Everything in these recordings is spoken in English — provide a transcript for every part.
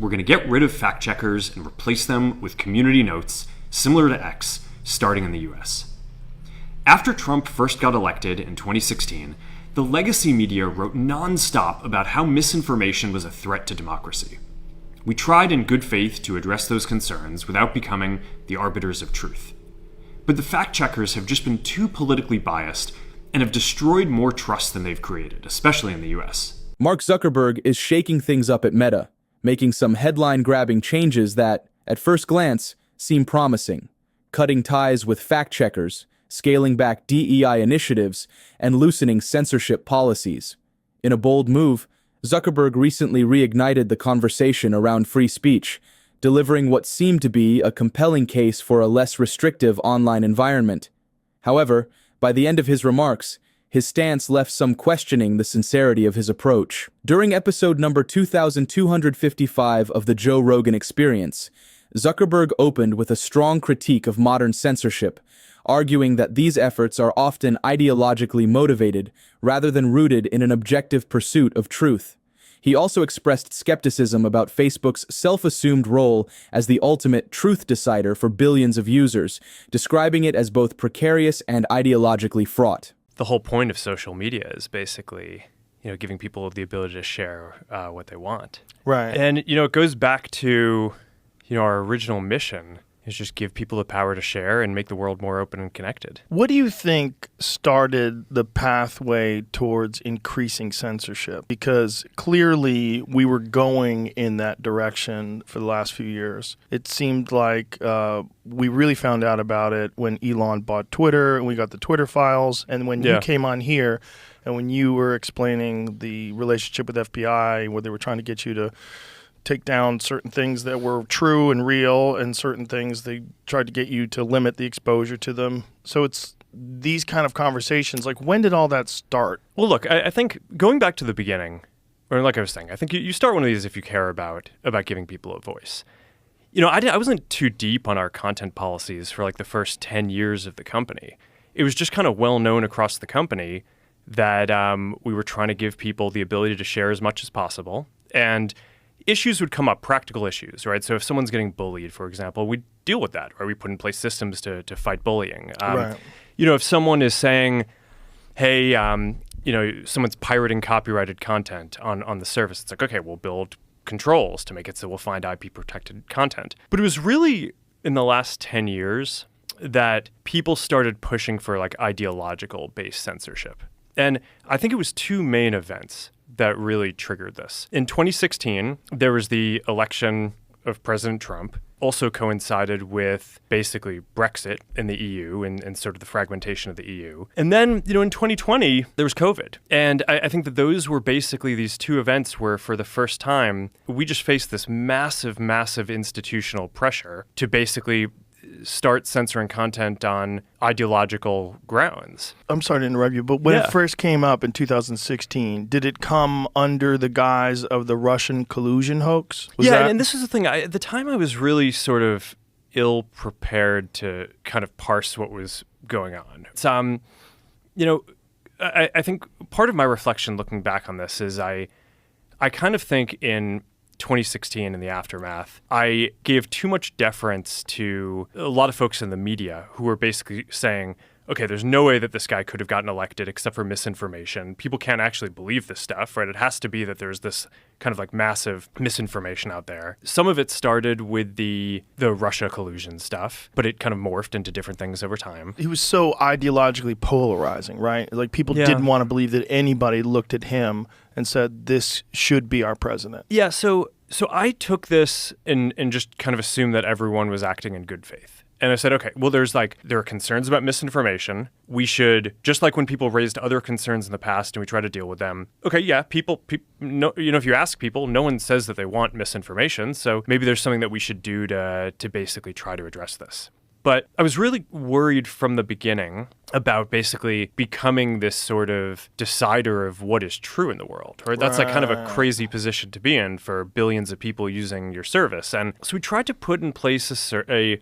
We're going to get rid of fact checkers and replace them with community notes, similar to X, starting in the US. After Trump first got elected in 2016, the legacy media wrote nonstop about how misinformation was a threat to democracy. We tried in good faith to address those concerns without becoming the arbiters of truth. But the fact checkers have just been too politically biased and have destroyed more trust than they've created, especially in the US. Mark Zuckerberg is shaking things up at Meta, making some headline-grabbing changes that, at first glance, seem promising, cutting ties with fact-checkers, scaling back DEI initiatives, and loosening censorship policies. In a bold move, Zuckerberg recently reignited the conversation around free speech, delivering what seemed to be a compelling case for a less restrictive online environment. However, by the end of his remarks, his stance left some questioning the sincerity of his approach. During episode number 2255 of the Joe Rogan Experience, Zuckerberg opened with a strong critique of modern censorship, arguing that these efforts are often ideologically motivated rather than rooted in an objective pursuit of truth. He also expressed skepticism about Facebook's self-assumed role as the ultimate truth decider for billions of users, describing it as both precarious and ideologically fraught. The whole point of social media is basically, giving people the ability to share what they want. Right. And, it goes back to, our original mission is just give people the power to share and make the world more open and connected. What do you think started the pathway towards increasing censorship? Because clearly we were going in that direction for the last few years. It seemed like we really found out about it when Elon bought Twitter and we got the Twitter files. And when you came on here and when you were explaining the relationship with FBI, where they were trying to get you to take down certain things that were true and real, and certain things they tried to get you to limit the exposure to them. So it's these kind of conversations. Like, when did all that start? Well, look, I think going back to the beginning, or like I was saying, I think you start one of these if you care about giving people a voice. I wasn't too deep on our content policies for like the first 10 years of the company. It was just kind of well known across the company that we were trying to give people the ability to share as much as possible. And issues would come up, practical issues, right? So if someone's getting bullied, for example, we deal with that, right? We put in place systems to fight bullying. Right. If someone is saying, hey, someone's pirating copyrighted content on the service, it's like, okay, we'll build controls to make it so we'll find IP-protected content. But it was really in the last 10 years that people started pushing for like ideological-based censorship. And I think it was two main events that really triggered this. In 2016, there was the election of President Trump, also coincided with basically Brexit in the EU and sort of the fragmentation of the EU. And then, in 2020, there was COVID. And I think that those were basically these two events where for the first time, we just faced this massive, massive institutional pressure to basically start censoring content on ideological grounds. I'm sorry to interrupt you, but when it first came up in 2016, did it come under the guise of the Russian collusion hoax? And this is the thing. At the time, I was really sort of ill-prepared to kind of parse what was going on. It's, I think part of my reflection looking back on this is I kind of think in 2016 in the aftermath, I gave too much deference to a lot of folks in the media who were basically saying, okay, there's no way that this guy could have gotten elected except for misinformation. People can't actually believe this stuff, right? It has to be that there's this kind of like massive misinformation out there. Some of it started with the Russia collusion stuff, but it kind of morphed into different things over time. He was so ideologically polarizing, right? Like people didn't want to believe that anybody looked at him and said, this should be our president. Yeah, so I took this and just kind of assumed that everyone was acting in good faith. And I said, okay, well, there are concerns about misinformation. We should, just like when people raised other concerns in the past and we try to deal with them. Okay, yeah, people if you ask people, no one says that they want misinformation. So maybe there's something that we should do to basically try to address this. But I was really worried from the beginning about basically becoming this sort of decider of what is true in the world, right? That's like kind of a crazy position to be in for billions of people using your service. And so we tried to put in place a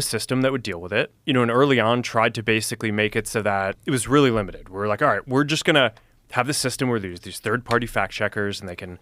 system that would deal with it, and early on tried to basically make it so that it was really limited. We're like, all right, we're just going to have this system where there's these third-party fact checkers and they can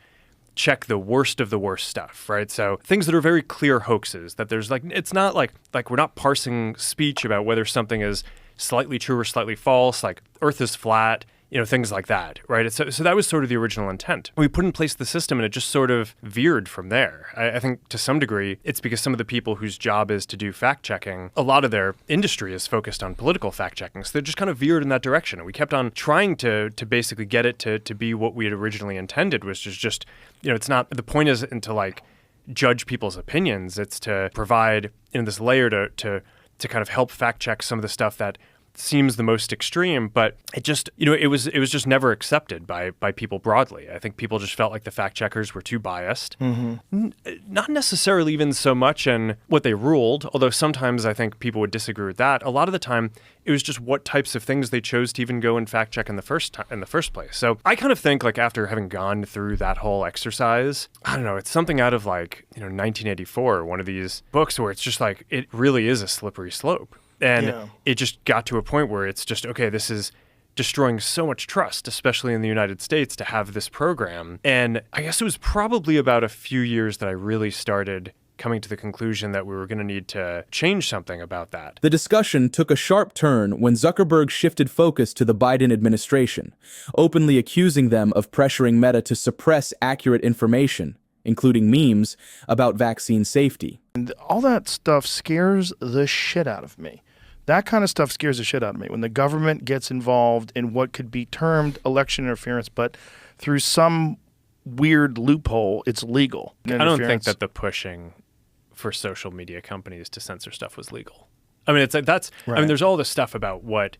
check the worst of the worst stuff, right? So things that are very clear hoaxes, that there's like, it's not like we're not parsing speech about whether something is slightly true or slightly false, like Earth is flat, things like that, right? So that was sort of the original intent. We put in place the system and it just sort of veered from there. I think to some degree, it's because some of the people whose job is to do fact checking, a lot of their industry is focused on political fact checking. So they just kind of veered in that direction. And we kept on trying to basically get it to be what we had originally intended, which is just, it's not, the point isn't to like judge people's opinions. It's to provide this layer to kind of help fact check some of the stuff that seems the most extreme, but it just, it was just never accepted by people broadly. I think people just felt like the fact checkers were too biased. Not necessarily even so much in what they ruled, although sometimes I think people would disagree with that. A lot of the time, it was just what types of things they chose to even go and fact check in the first place. So I kind of think like after having gone through that whole exercise, I don't know, it's something out of like, 1984, one of these books where it's just like, it really is a slippery slope. And it just got to a point where it's just, okay, this is destroying so much trust, especially in the United States, to have this program. And I guess it was probably about a few years that I really started coming to the conclusion that we were going to need to change something about that. The discussion took a sharp turn when Zuckerberg shifted focus to the Biden administration, openly accusing them of pressuring Meta to suppress accurate information, including memes, about vaccine safety. And all that stuff scares the shit out of me. That kind of stuff scares the shit out of me. When the government gets involved in what could be termed election interference, but through some weird loophole, it's legal. I don't think that the pushing for social media companies to censor stuff was legal. I mean, it's like that's. Right. I mean, there's all this stuff about what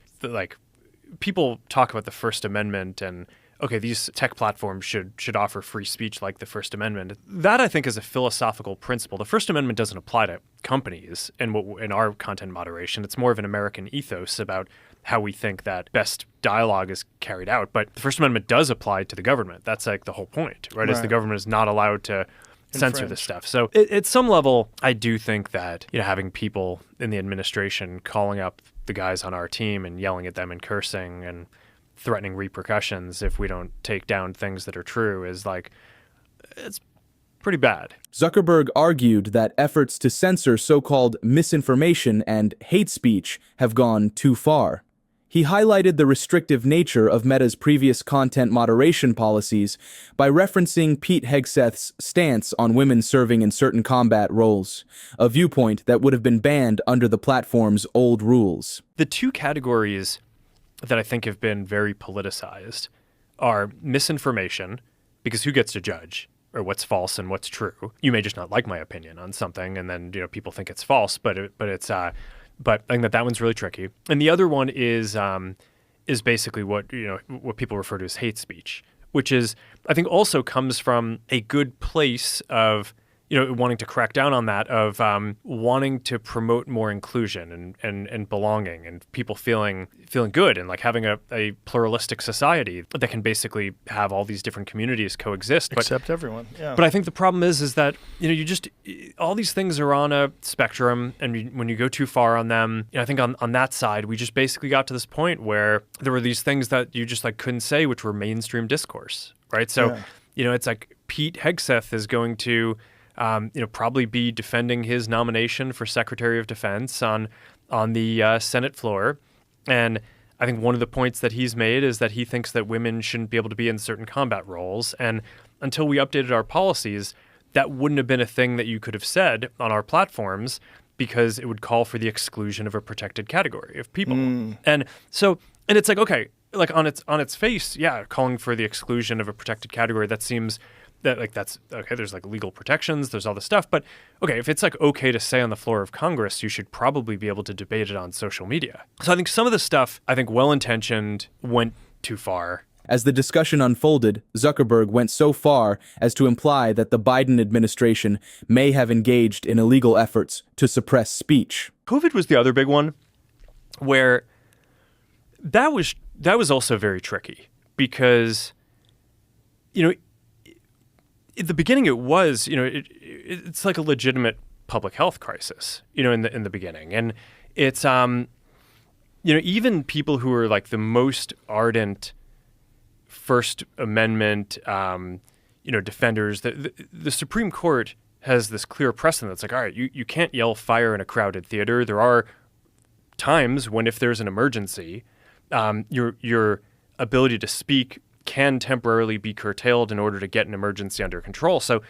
people talk about the First Amendment and okay, these tech platforms should offer free speech like the First Amendment. That, I think, is a philosophical principle. The First Amendment doesn't apply to companies in our content moderation. It's more of an American ethos about how we think that best dialogue is carried out. But the First Amendment does apply to the government. That's like the whole point, right? Is the government is not allowed to censor this stuff. So at some level, I do think that having people in the administration calling up the guys on our team and yelling at them and cursing and threatening repercussions if we don't take down things that are true is like, it's pretty bad. Zuckerberg argued that efforts to censor so-called misinformation and hate speech have gone too far. He highlighted the restrictive nature of Meta's previous content moderation policies by referencing Pete Hegseth's stance on women serving in certain combat roles, a viewpoint that would have been banned under the platform's old rules. The two categories that I think have been very politicized are misinformation, because who gets to judge or what's false and what's true? You may just not like my opinion on something, and then people think it's false, but I think that one's really tricky. And the other one is basically what people refer to as hate speech, which is I think also comes from a good place of wanting to crack down on that, of wanting to promote more inclusion and belonging and people feeling good and like having a pluralistic society that can basically have all these different communities coexist. Accept everyone, yeah. But I think the problem is that, all these things are on a spectrum, and when you go too far on them, I think on that side, we just basically got to this point where there were these things that you just like couldn't say, which were mainstream discourse, right? So, it's like Pete Hegseth is going to probably be defending his nomination for Secretary of Defense on the Senate floor. And I think one of the points that he's made is that he thinks that women shouldn't be able to be in certain combat roles. And until we updated our policies, that wouldn't have been a thing that you could have said on our platforms, because it would call for the exclusion of a protected category of people. And it's like, okay, like on its face, yeah, calling for the exclusion of a protected category, that seems that like that's okay, there's like legal protections, there's all this stuff, but okay, if it's like okay to say on the floor of Congress, you should probably be able to debate it on social media. So I think some of the stuff, I think well-intentioned, went too far. As the discussion unfolded, Zuckerberg went so far as to imply that the Biden administration may have engaged in illegal efforts to suppress speech. COVID was the other big one, where that was also very tricky, because at the beginning, it was, it's like a legitimate public health crisis, in the beginning. And it's, even people who are like the most ardent First Amendment, defenders. The Supreme Court has this clear precedent that's like, all right, you can't yell fire in a crowded theater. There are times when, if there's an emergency, your ability to speak can temporarily be curtailed in order to get an emergency under control. So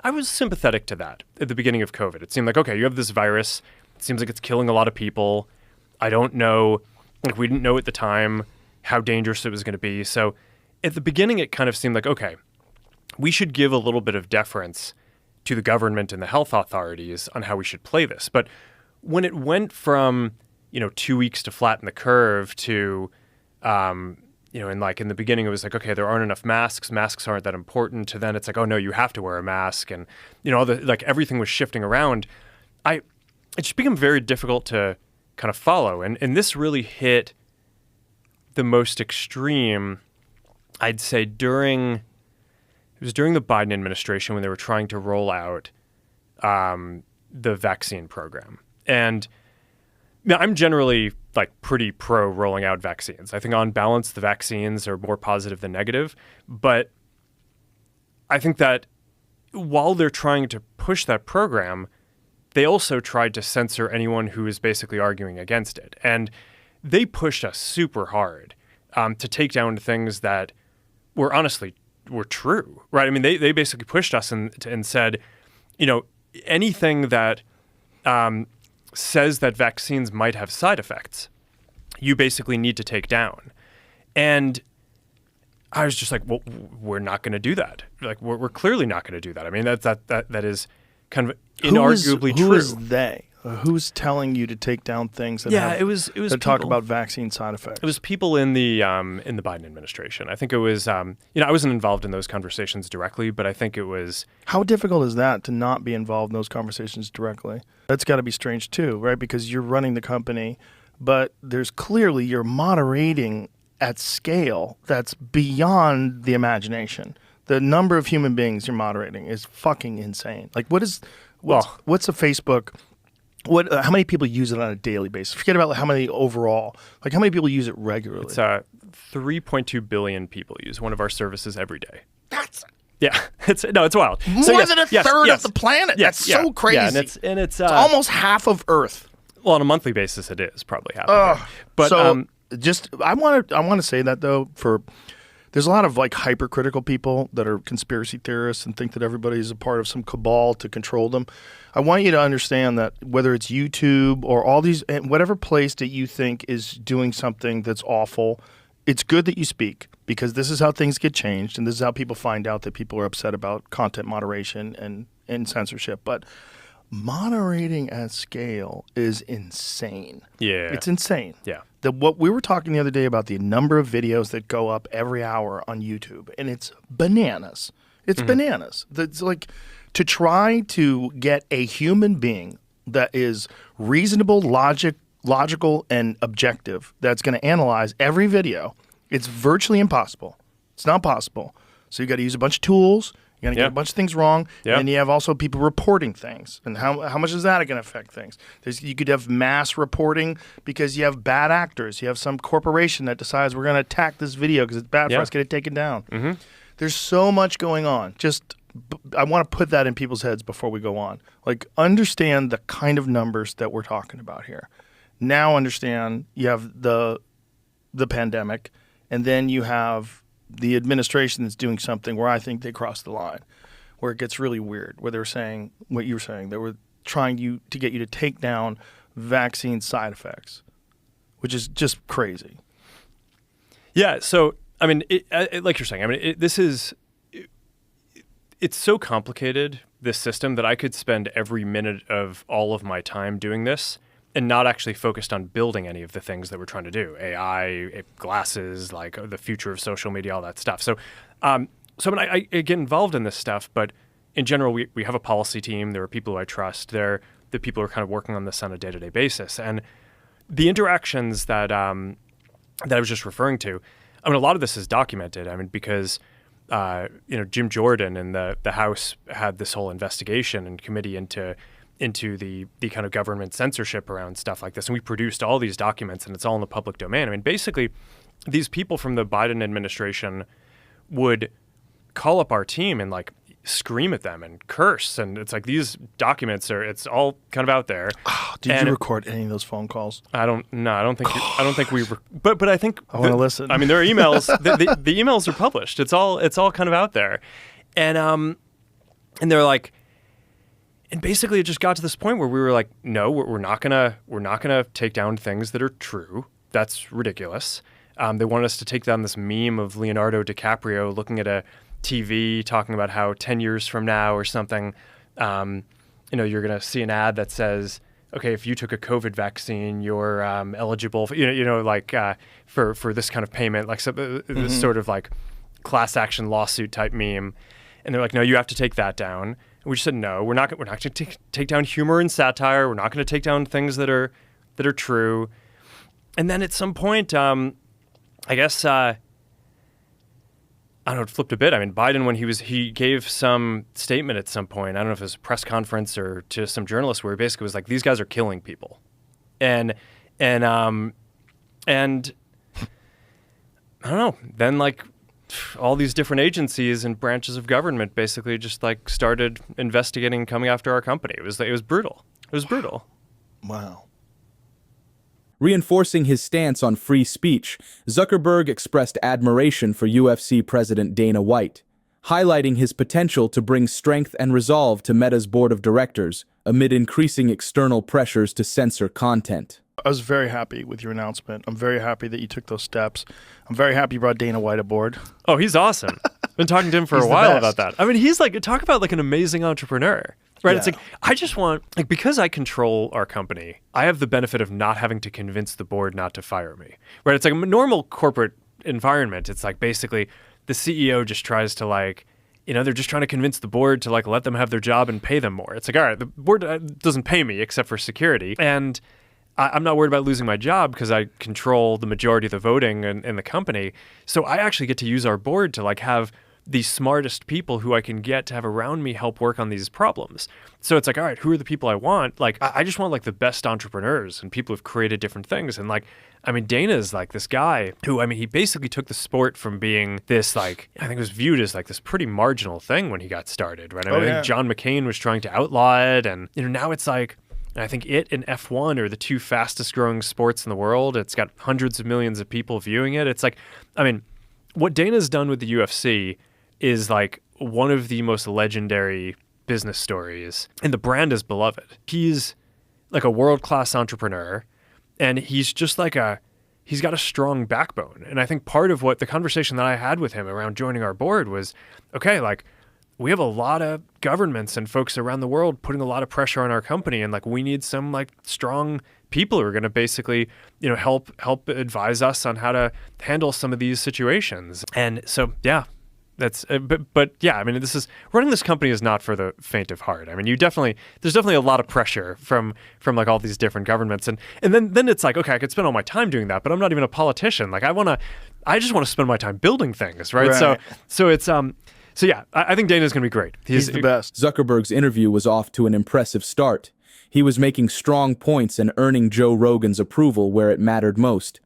I was sympathetic to that at the beginning of COVID. It seemed like, okay, you have this virus. It seems like it's killing a lot of people. I don't know, like we didn't know at the time how dangerous it was going to be. So at the beginning, it kind of seemed like, okay, we should give a little bit of deference to the government and the health authorities on how we should play this. But when it went from, 2 weeks to flatten the curve to, and like in the beginning, it was like, okay, there aren't enough masks. Masks aren't that important. To then it's like, oh no, you have to wear a mask. And, everything was shifting around. It just became very difficult to kind of follow. And this really hit the most extreme, I'd say, during the Biden administration when they were trying to roll out the vaccine program. And now I'm generally pretty pro rolling out vaccines. I think on balance, the vaccines are more positive than negative. But I think that while they're trying to push that program, they also tried to censor anyone who was basically arguing against it. And they pushed us super hard to take down things that were true, right? I mean, they basically pushed us and said, anything that says that vaccines might have side effects, you basically need to take down. And I was just like, well, we're not going to do that. Like, we're clearly not going to do that. I mean, that is kind of inarguably true. Who is they? Who's telling you to take down things that it was that talk about vaccine side effects? It was people in the Biden administration. I think it was I wasn't involved in those conversations directly, but I think it was. How difficult is that to not be involved in those conversations directly? That's got to be strange too, right? Because you're running the company, but there's clearly you're moderating at scale that's beyond the imagination. The number of human beings you're moderating is fucking insane. Like, what's a Facebook? How many people use it on a daily basis? Forget about how many overall. Like, how many people use it regularly? It's 3.2 billion people use one of our services every day. Yeah, it's wild. More than a third of the planet. That's so crazy. Yeah, and it's almost half of Earth. Well, on a monthly basis, it is probably half of Earth. But I want to say that though there's a lot of hypercritical people that are conspiracy theorists and think that everybody is a part of some cabal to control them. I want you to understand that whether it's YouTube or all these, whatever place that you think is doing something that's awful, it's good that you speak because this is how things get changed and this is how people find out that people are upset about content moderation and censorship. But moderating at scale is insane. Yeah. It's insane. Yeah. What we were talking the other day about the number of videos that go up every hour on YouTube, and it's bananas. It's bananas. It's like to try to get a human being that is reasonable, logical, and objective that's going to analyze every video. It's virtually impossible. It's not possible. So you got to use a bunch of tools. You're going to get a bunch of things wrong. Yeah. And you have also people reporting things. And how much is that going to affect things? You could have mass reporting because you have bad actors. You have some corporation that decides we're going to attack this video because it's bad for us, get it taken down. Mm-hmm. There's so much going on. I want to put that in people's heads before we go on. Understand the kind of numbers that we're talking about here. Now understand you have the pandemic, and then you have the administration that's doing something where I think they crossed the line, where it gets really weird, where they're saying what you were saying. They were trying to get you to take down vaccine side effects, which is just crazy. Yeah. So, I mean, like you're saying, I mean, it's so complicated, this system, that I could spend every minute of all of my time doing this and not actually focused on building any of the things that we're trying to do. AI, glasses, the future of social media, all that stuff. So I get involved in this stuff, but in general, we have a policy team. There are people who I trust. They're the people who are kind of working on this on a day-to-day basis. And the interactions that I was just referring to, I mean, a lot of this is documented. I mean, because Jim Jordan and the House had this whole investigation and committee into the kind of government censorship around stuff like this. And we produced all these documents, and it's all in the public domain. I mean, basically, these people from the Biden administration would call up our team and like scream at them and curse. And it's like these documents it's all kind of out there. Did you record any of those phone calls? I don't think we but I think I want to listen. I mean, there are emails. the emails are published. It's all kind of out there. And they're like, and basically it just got to this point where we were like, no, we're not gonna take down things that are true. That's ridiculous. They wanted us to take down this meme of Leonardo DiCaprio looking at a TV talking about how 10 years from now or something, you're going to see an ad that says, okay, if you took a COVID vaccine, you're eligible for, for this kind of payment, like this sort of like class action lawsuit type meme. And they're like, no, you have to take that down. And we just said, no, we're not going to take down humor and satire. We're not going to take down things that are true. And then at some point, I guess, I don't know, it flipped a bit. I mean, Biden, when he gave some statement at some point, I don't know if it was a press conference or to some journalists, where he basically was like, these guys are killing people. And I don't know, then like all these different agencies and branches of government basically just like started investigating, coming after our company. It was brutal. It was brutal. Wow. Reinforcing his stance on free speech, Zuckerberg expressed admiration for UFC President Dana White, highlighting his potential to bring strength and resolve to Meta's board of directors amid increasing external pressures to censor content. I was very happy with your announcement. I'm very happy that you took those steps. I'm very happy you brought Dana White aboard. Oh, he's awesome. Been talking to him for a while about that. I mean, he's like, talk about like an amazing entrepreneur. Right. Yeah. It's like, I just want, like, because I control our company, I have the benefit of not having to convince the board not to fire me. Right. It's like a normal corporate environment. It's like basically the CEO just tries to like, they're just trying to convince the board to like let them have their job and pay them more. It's like, all right, the board doesn't pay me except for security. And I'm not worried about losing my job because I control the majority of the voting in the company. So I actually get to use our board to like have the smartest people who I can get to have around me help work on these problems. So it's like, all right, who are the people I want? Like, I just want like the best entrepreneurs and people who've created different things. And like, I mean, Dana's like this guy who, I mean, he basically took the sport from being this like, I think it was viewed as like this pretty marginal thing when he got started, right? I mean, I think John McCain was trying to outlaw it. And, now it's like, and I think it and F1 are the two fastest growing sports in the world. It's got hundreds of millions of people viewing it. It's like, I mean, what Dana's done with the UFC is like one of the most legendary business stories, and the brand is beloved. He's like a world-class entrepreneur, and he's just like he's got a strong backbone. And I think part of what the conversation that I had with him around joining our board was, okay, like we have a lot of governments and folks around the world putting a lot of pressure on our company, and like we need some like strong people who are going to basically, help advise us on how to handle some of these situations. And so, yeah. That's but yeah, I mean, running this company is not for the faint of heart. I mean, there's definitely a lot of pressure from like all these different governments, and then it's like, okay, I could spend all my time doing that, but I'm not even a politician. Like I just want to spend my time building things, right? So it's yeah, I think Dana's going to be great. He's the best. Zuckerberg's interview was off to an impressive start. He was making strong points and earning Joe Rogan's approval where it mattered most.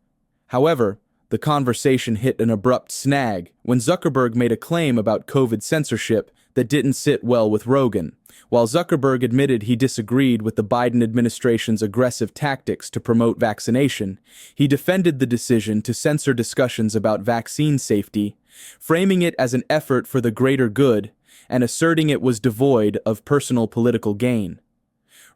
However, the conversation hit an abrupt snag when Zuckerberg made a claim about COVID censorship that didn't sit well with Rogan. While Zuckerberg admitted he disagreed with the Biden administration's aggressive tactics to promote vaccination, he defended the decision to censor discussions about vaccine safety, framing it as an effort for the greater good and asserting it was devoid of personal political gain.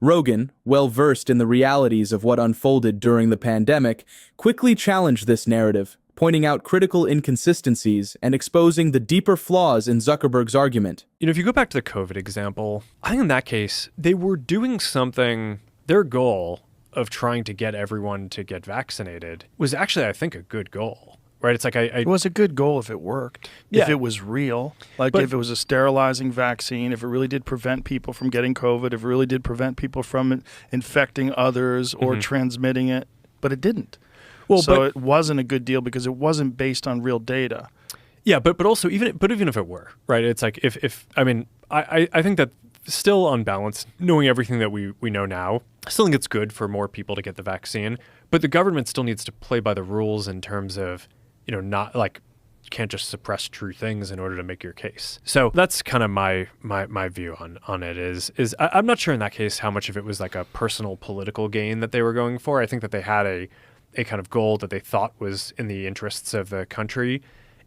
Rogan, well-versed in the realities of what unfolded during the pandemic, quickly challenged this narrative, pointing out critical inconsistencies and exposing the deeper flaws in Zuckerberg's argument. If you go back to the COVID example, I think in that case, they were doing something, their goal of trying to get everyone to get vaccinated was actually, I think, a good goal. Right, it's like it was a good goal if it worked. Yeah. If it was real, if it was a sterilizing vaccine, if it really did prevent people from getting COVID, if it really did prevent people from infecting others or transmitting it, but it didn't. So it wasn't a good deal because it wasn't based on real data. Yeah, but also even if it were, right, it's like if I mean I think that still on balance, knowing everything that we know now, I still think it's good for more people to get the vaccine, but the government still needs to play by the rules in terms of not like can't just suppress true things in order to make your case. So that's kind of my view on it is I'm not sure in that case how much of it was like a personal political gain that they were going for. I think that they had a kind of goal that they thought was in the interests of the country.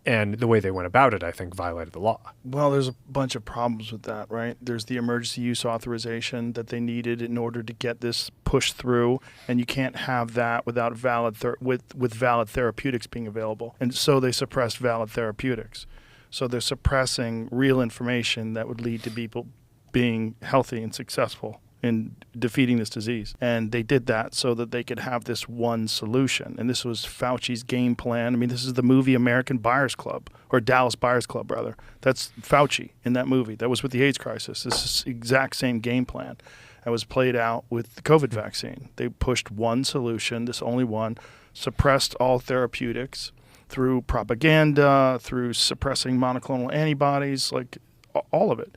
And the way they went about it, I think, violated the law. Well, there's a bunch of problems with that, right? There's the emergency use authorization that they needed in order to get this pushed through, and you can't have that without valid therapeutics being available. And so they suppressed valid therapeutics. So they're suppressing real information that would lead to people being healthy and successful in defeating this disease. And they did that so that they could have this one solution. And this was Fauci's game plan. I mean, this is the movie American Buyers Club, or Dallas Buyers Club, rather. That's Fauci in that movie. That was with the AIDS crisis. This is the exact same game plan that was played out with the COVID vaccine. They pushed one solution, this only one, suppressed all therapeutics through propaganda, through suppressing monoclonal antibodies, like all of it.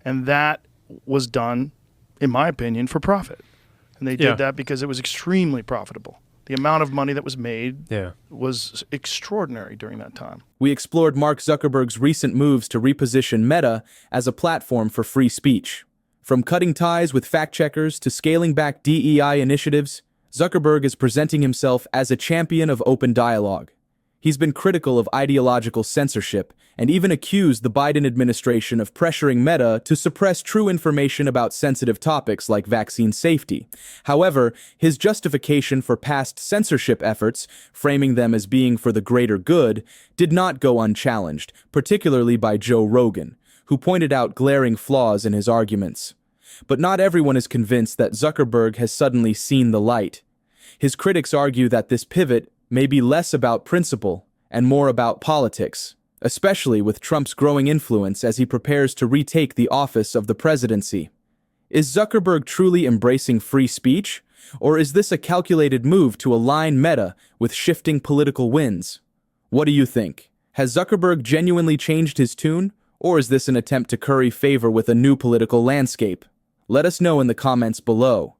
And that was done, in my opinion, for profit. And they did that because it was extremely profitable. The amount of money that was made was extraordinary during that time. We explored Mark Zuckerberg's recent moves to reposition Meta as a platform for free speech. From cutting ties with fact-checkers to scaling back DEI initiatives, Zuckerberg is presenting himself as a champion of open dialogue. He's been critical of ideological censorship and even accused the Biden administration of pressuring Meta to suppress true information about sensitive topics like vaccine safety. However, his justification for past censorship efforts, framing them as being for the greater good, did not go unchallenged, particularly by Joe Rogan, who pointed out glaring flaws in his arguments. But not everyone is convinced that Zuckerberg has suddenly seen the light. His critics argue that this pivot may be less about principle and more about politics, especially with Trump's growing influence as he prepares to retake the office of the presidency. Is Zuckerberg truly embracing free speech, or is this a calculated move to align Meta with shifting political winds? What do you think? Has Zuckerberg genuinely changed his tune, or is this an attempt to curry favor with a new political landscape? Let us know in the comments below.